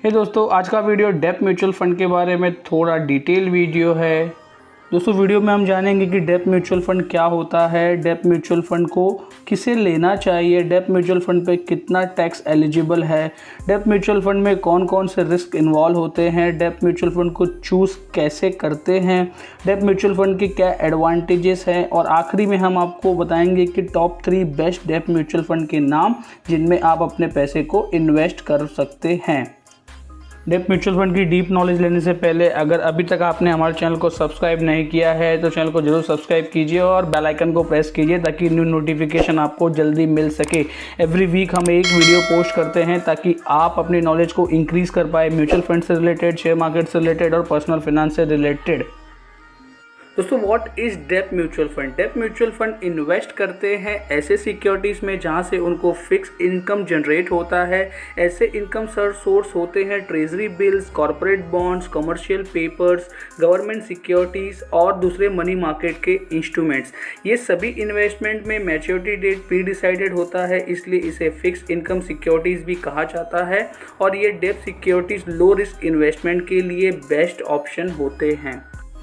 हे दोस्तों, आज का वीडियो डेप म्यूचुअल फंड के बारे में थोड़ा डिटेल वीडियो है। दोस्तों, वीडियो में हम जानेंगे कि डेप म्यूचुअल फंड क्या होता है, डेप म्यूचुअल फंड को किसे लेना चाहिए, डेप म्यूचुअल फंड पे कितना टैक्स एलिजिबल है, डेप म्यूचुअल फंड में कौन कौन से रिस्क इन्वॉल्व होते हैं, डेप म्यूचुअल फंड को चूज़ कैसे करते हैं, डेप म्यूचुअल फंड के क्या एडवांटेजेस हैं और आखिरी में हम आपको बताएंगे कि top 3 best debt mutual fund के नाम जिनमें आप अपने पैसे को इन्वेस्ट कर सकते हैं। डेप म्यूचुअल फंड की डीप नॉलेज लेने से पहले अगर अभी तक आपने हमारे चैनल को सब्सक्राइब नहीं किया है तो चैनल को जरूर सब्सक्राइब कीजिए और बेल आइकन को प्रेस कीजिए ताकि न्यू नोटिफिकेशन आपको जल्दी मिल सके। एवरी वीक हम एक वीडियो पोस्ट करते हैं ताकि आप अपनी नॉलेज को इंक्रीज़ कर पाए म्यूचुअल फंड से रिलेटेड, शेयर मार्केट से रिलेटेड और पर्सनल फाइनेंस से रिलेटेड। दोस्तों, what is debt mutual fund? Debt mutual fund invest करते हैं ऐसे सिक्योरिटीज़ में जहां से उनको फिक्स इनकम जनरेट होता है। ऐसे इनकम सोर्स होते हैं treasury bills, corporate bonds, commercial papers, government securities और दूसरे मनी मार्केट के इंस्ट्रूमेंट्स। ये सभी इन्वेस्टमेंट में मैच्योरिटी डेट प्री डिसाइडेड होता है, इसलिए इसे फिक्स इनकम सिक्योरिटीज़ भी कहा जाता है और ये debt securities low risk investment के लिए बेस्ट ऑप्शन होते हैं।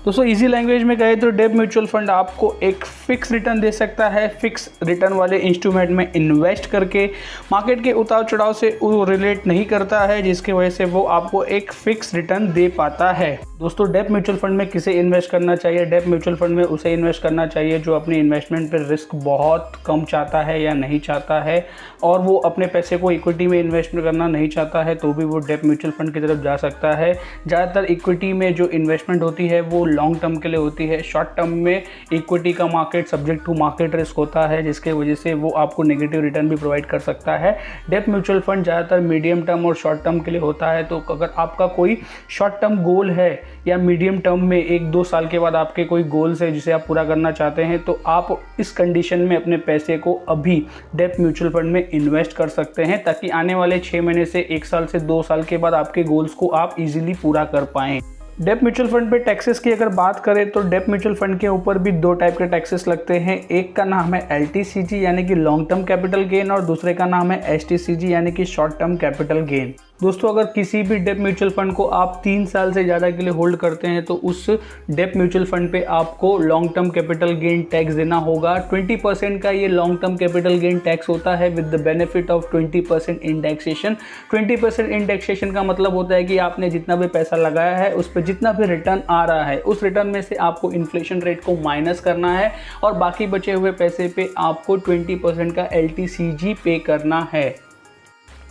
दोस्तों, इजी लैंग्वेज में कहें तो डेप म्यूचुअल फंड आपको एक फिक्स रिटर्न दे सकता है। फिक्स रिटर्न वाले इंस्ट्रूमेंट में इन्वेस्ट करके मार्केट के उतार चढ़ाव से वो रिलेट नहीं करता है, जिसकी वजह से वो आपको एक फिक्स रिटर्न दे पाता है। दोस्तों, डेप म्यूचुअल फंड में किसे इन्वेस्ट करना चाहिए? डेप म्यूचुअल फंड में उसे इन्वेस्ट करना चाहिए जो अपनी इन्वेस्टमेंट पर रिस्क बहुत कम चाहता है या नहीं चाहता है और वो अपने पैसे को इक्विटी में इन्वेस्ट करना नहीं चाहता है, तो भी वो डेप म्यूचुअल फंड की तरफ जा सकता है। ज़्यादातर इक्विटी में जो इन्वेस्टमेंट होती है वो लॉन्ग टर्म के लिए होती है। शॉर्ट टर्म में इक्विटी का market subject to market risk होता है, जिसके वजह से वो आपको नेगेटिव रिटर्न भी प्रोवाइड कर सकता है। डेप म्यूचुअल फंड ज़्यादातर मीडियम टर्म और शॉर्ट टर्म के लिए होता है, तो अगर आपका कोई शॉर्ट टर्म गोल है या मीडियम टर्म में 1-2 साल के बाद आपके कोई गोल्स है जिसे आप पूरा करना चाहते हैं, तो आप इस कंडीशन में अपने पैसे को अभी डेप म्यूचुअल फंड में इन्वेस्ट कर सकते हैं ताकि आने वाले 6 महीने से 1 साल से 2 साल के बाद आपके गोल्स को आप इजीली पूरा कर पाएं। डेप म्यूचुअल फंड पे टैक्सेस की अगर बात करें तो डेप म्यूचुअल फंड के ऊपर भी 2 टाइप के टैक्सेस लगते हैं। एक का नाम है LTCG यानी कि लॉन्ग टर्म कैपिटल गेन और दूसरे का नाम है STCG यानी कि शॉर्ट टर्म कैपिटल गेन। दोस्तों, अगर किसी भी डेप म्यूचुअल फंड को आप 3 साल से ज़्यादा के लिए होल्ड करते हैं तो उस डेप म्यूचुअल फंड पे आपको long term capital gain tax देना होगा। 20% का ये long term capital gain tax होता है with the benefit of 20% indexation. 20% indexation का मतलब होता है कि आपने जितना भी पैसा लगाया है उस पर जितना भी रिटर्न आ रहा है उस रिटर्न में से आपको इन्फ्लेशन रेट को माइनस करना है और बाकी बचे हुए पैसे पे आपको 20% का LTCG पे करना है।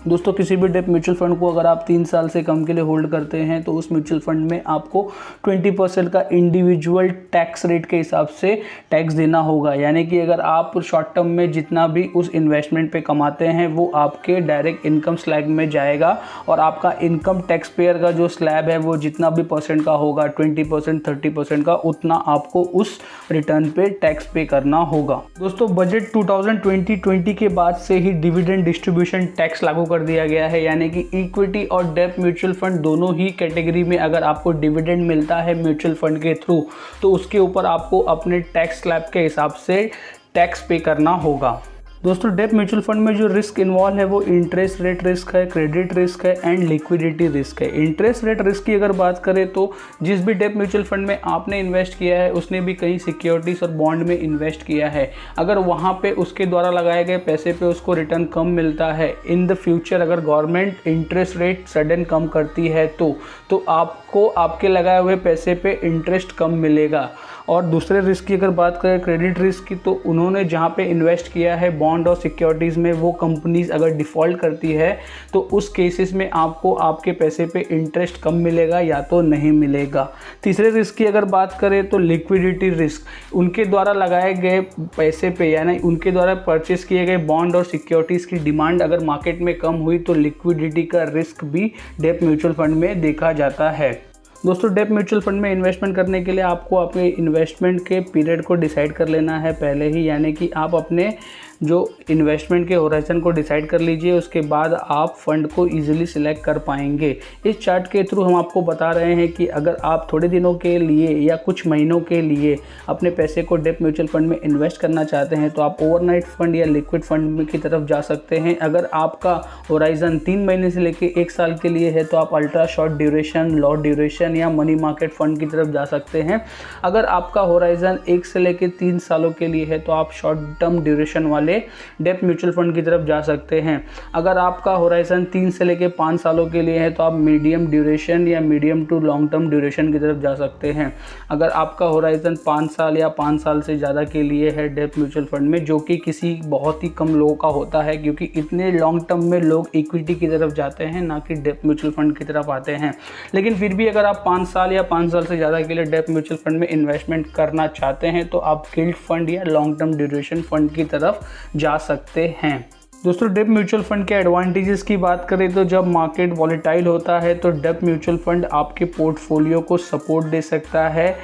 दोस्तों, किसी भी डेप म्यूचुअल फंड को अगर आप 3 साल से कम के लिए होल्ड करते हैं तो उस म्यूचुअल फंड में आपको 20% का इंडिविजुअल टैक्स रेट के हिसाब से टैक्स देना होगा। यानी कि अगर आप शॉर्ट टर्म में जितना भी उस इन्वेस्टमेंट पे कमाते हैं वो आपके डायरेक्ट इनकम स्लैब में जाएगा और आपका इनकम टैक्स पेयर का जो स्लैब है वो जितना भी परसेंट का होगा 20%, 30% का, उतना आपको उस रिटर्न पे टैक्स पे करना होगा। दोस्तों, बजट 2020 के बाद से ही डिविडेंड डिस्ट्रीब्यूशन टैक्स लागू कर दिया गया है, यानी कि इक्विटी और डेप म्यूचुअल फंड दोनों ही कैटेगरी में अगर आपको डिविडेंड मिलता है म्यूचुअल फंड के थ्रू तो उसके ऊपर आपको अपने टैक्स स्लैब के हिसाब से टैक्स पे करना होगा। दोस्तों, डेप म्यूचुअल फंड में जो रिस्क इन्वॉल्व है वो इंटरेस्ट रेट रिस्क है, क्रेडिट रिस्क है एंड लिक्विडिटी रिस्क है। इंटरेस्ट रेट रिस्क की अगर बात करें तो जिस भी डेप म्यूचुअल फंड में आपने इन्वेस्ट किया है उसने भी कई सिक्योरिटीज़ और बॉन्ड में इन्वेस्ट किया है। अगर वहाँ पे उसके द्वारा लगाए गए पैसे पे उसको रिटर्न कम मिलता है, इन द फ्यूचर अगर गवर्नमेंट इंटरेस्ट रेट सडन कम करती है तो आपको आपके लगाए हुए पैसे पे इंटरेस्ट कम मिलेगा। और दूसरे रिस्क की अगर बात करें क्रेडिट रिस्क की, तो उन्होंने जहाँ पे इन्वेस्ट किया है बॉन्ड और सिक्योरिटीज़ में वो कंपनीज अगर डिफ़ॉल्ट करती है तो उस केसेस में आपको आपके पैसे पे इंटरेस्ट कम मिलेगा या तो नहीं मिलेगा। तीसरे रिस्क की अगर बात करें तो लिक्विडिटी रिस्क, उनके द्वारा लगाए गए पैसे पे यानी उनके द्वारा परचेस किए गए बॉन्ड और सिक्योरिटीज़ की डिमांड अगर मार्केट में कम हुई तो लिक्विडिटी का रिस्क भी डेप म्यूचुअल फंड में देखा जाता है। दोस्तों, डेप म्यूचुअल फंड में इन्वेस्टमेंट करने के लिए आपको अपने इन्वेस्टमेंट के पीरियड को डिसाइड कर लेना है पहले ही, यानी कि आप अपने जो इन्वेस्टमेंट के होराइजन को डिसाइड कर लीजिए, उसके बाद आप फंड को ईजिली सिलेक्ट कर पाएंगे। इस चार्ट के थ्रू हम आपको बता रहे हैं कि अगर आप थोड़े दिनों के लिए या कुछ महीनों के लिए अपने पैसे को डेप्ट म्यूचुअल फंड में इन्वेस्ट करना चाहते हैं तो आप ओवरनाइट फंड या लिक्विड फंड की तरफ जा सकते हैं। अगर आपका होराइजन 3 महीने से लेकर 1 साल के लिए है तो आप ultra short duration, long duration या मनी मार्केट फंड की तरफ जा सकते हैं। अगर आपका होराइजन 1 से लेकर 3 सालों के लिए है तो आप शॉर्ट टर्म ड्यूरेशन वाले डेप्ट म्यूचुअल फंड की तरफ जा सकते हैं। अगर आपका होराइजन 3 से लेकर 5 सालों के लिए है तो आप मीडियम ड्यूरेशन या medium to long term duration की तरफ जा सकते हैं। अगर आपका होराइजन 5 साल या 5 साल से ज़्यादा के लिए है डेप्ट म्यूचुअल फंड में, जो कि किसी बहुत ही कम लोगों का होता है क्योंकि इतने लॉन्ग टर्म में लोग इक्विटी की तरफ जाते हैं ना कि डेप्ट म्यूचुअल फंड की तरफ आते हैं। लेकिन फिर भी अगर आप 5 साल या 5 साल से ज़्यादा के लिए डेप्ट म्यूचुअल फंड में इन्वेस्टमेंट करना चाहते हैं तो आप गिल्ड फंड या लॉन्ग टर्म ड्यूरेशन फंड की तरफ जा सकते हैं। दोस्तों, डेप्ट म्यूचुअल फंड के एडवांटेजेस की बात करें तो जब मार्केट वॉलेटाइल होता है तो डेप्ट म्यूचुअल फंड आपके पोर्टफोलियो को सपोर्ट दे सकता है,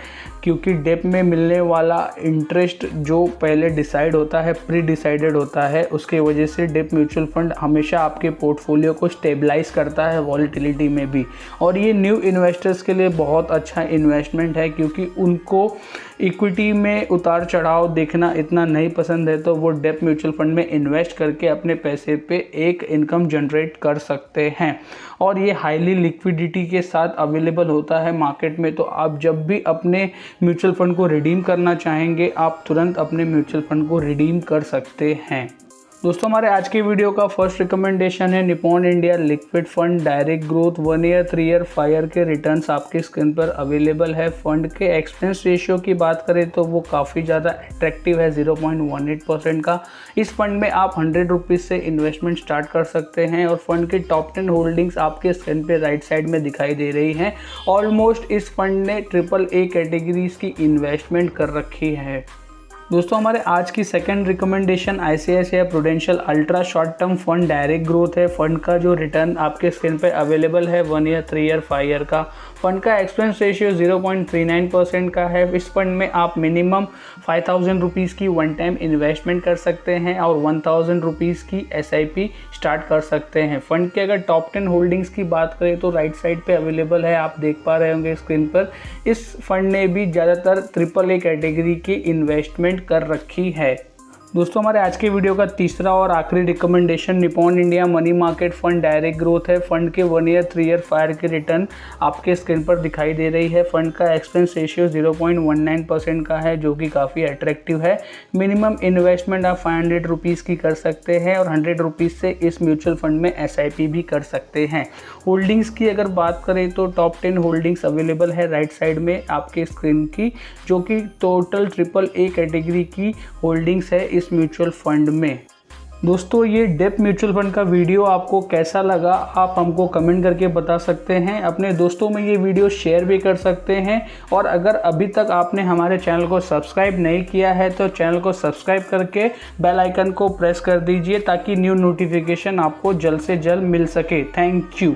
क्योंकि डेप्ट में मिलने वाला इंटरेस्ट जो पहले डिसाइड होता है, प्री डिसाइडेड होता है, उसके वजह से डेप्ट म्यूचुअल फंड हमेशा आपके पोर्टफोलियो को स्टेबलाइज करता है वॉलेटिलिटी में भी। और ये न्यू इन्वेस्टर्स के लिए बहुत अच्छा इन्वेस्टमेंट है क्योंकि उनको इक्विटी में उतार चढ़ाव देखना इतना नहीं पसंद है, तो वो डेप्ट म्यूचुअल फंड में इन्वेस्ट करके अपने पैसे पे एक इनकम जनरेट कर सकते हैं। और ये हाईली लिक्विडिटी के साथ अवेलेबल होता है मार्केट में, तो आप जब भी अपने म्यूचुअल फंड को रिडीम करना चाहेंगे आप तुरंत अपने म्यूचुअल फंड को रिडीम कर सकते हैं। दोस्तों, हमारे आज के वीडियो का फर्स्ट रिकमेंडेशन है Nippon India liquid fund direct growth 1 year, 3 year, 5 year के रिटर्न्स आपके स्क्रीन पर अवेलेबल है। फंड के एक्सपेंस रेशियो की बात करें तो वो काफ़ी ज़्यादा अट्रैक्टिव है, 0.18% का। इस फंड में आप 100 रुपीज़ से इन्वेस्टमेंट स्टार्ट कर सकते हैं और फंड के टॉप 10 होल्डिंग्स आपके स्क्रीन पे राइट साइड में दिखाई दे रही हैं। ऑलमोस्ट इस फंड ने AAA कैटेगरीज की इन्वेस्टमेंट कर रखी है। दोस्तों, हमारे आज की second recommendation ICICI prudential ultra short term fund direct growth है। फंड का जो रिटर्न आपके स्क्रीन पे अवेलेबल है 1 ईयर, 3 ईयर, 5 ईयर का। फंड का एक्सपेंस रेशियो 0.39% का है। इस फंड में आप मिनिमम 5000 रुपीज़ की वन टाइम इन्वेस्टमेंट कर सकते हैं और 1000 रुपीज़ की SIP स्टार्ट कर सकते हैं। फंड के अगर टॉप 10 होल्डिंग्स की बात करें तो राइट साइड पे अवेलेबल है, आप देख पा रहे होंगे स्क्रीन पर। इस फंड ने भी ज़्यादातर AAA कैटेगरी की इन्वेस्टमेंट कर रखी है। दोस्तों, हमारे आज के वीडियो का तीसरा और आखिरी recommendation Nippon India money market fund direct growth है। फंड के 1 ईयर, 3 ईयर, 5 ईयर के रिटर्न आपके स्क्रीन पर दिखाई दे रही है। फंड का एक्सपेंस रेशियो 0.19% का है, जो कि काफ़ी अट्रैक्टिव है। मिनिमम इन्वेस्टमेंट आप 500 रुपीज़ की कर सकते हैं और 100 रुपीज़ से इस म्यूचुअल फंड में SIP भी कर सकते हैं। होल्डिंग्स की अगर बात करें तो टॉप 10 होल्डिंग्स अवेलेबल है राइट साइड में आपके स्क्रीन की, जो कि टोटल AAA कैटेगरी की होल्डिंग्स है इस म्यूचुअल फंड में। दोस्तों, ये डेप्ट म्यूचुअल फंड का वीडियो आपको कैसा लगा आप हमको कमेंट करके बता सकते हैं। अपने दोस्तों में ये वीडियो शेयर भी कर सकते हैं और अगर अभी तक आपने हमारे चैनल को सब्सक्राइब नहीं किया है तो चैनल को सब्सक्राइब करके बेल आइकन को प्रेस कर दीजिए ताकि न्यू नोटिफिकेशन आपको जल्द से जल्द मिल सके। Thank you.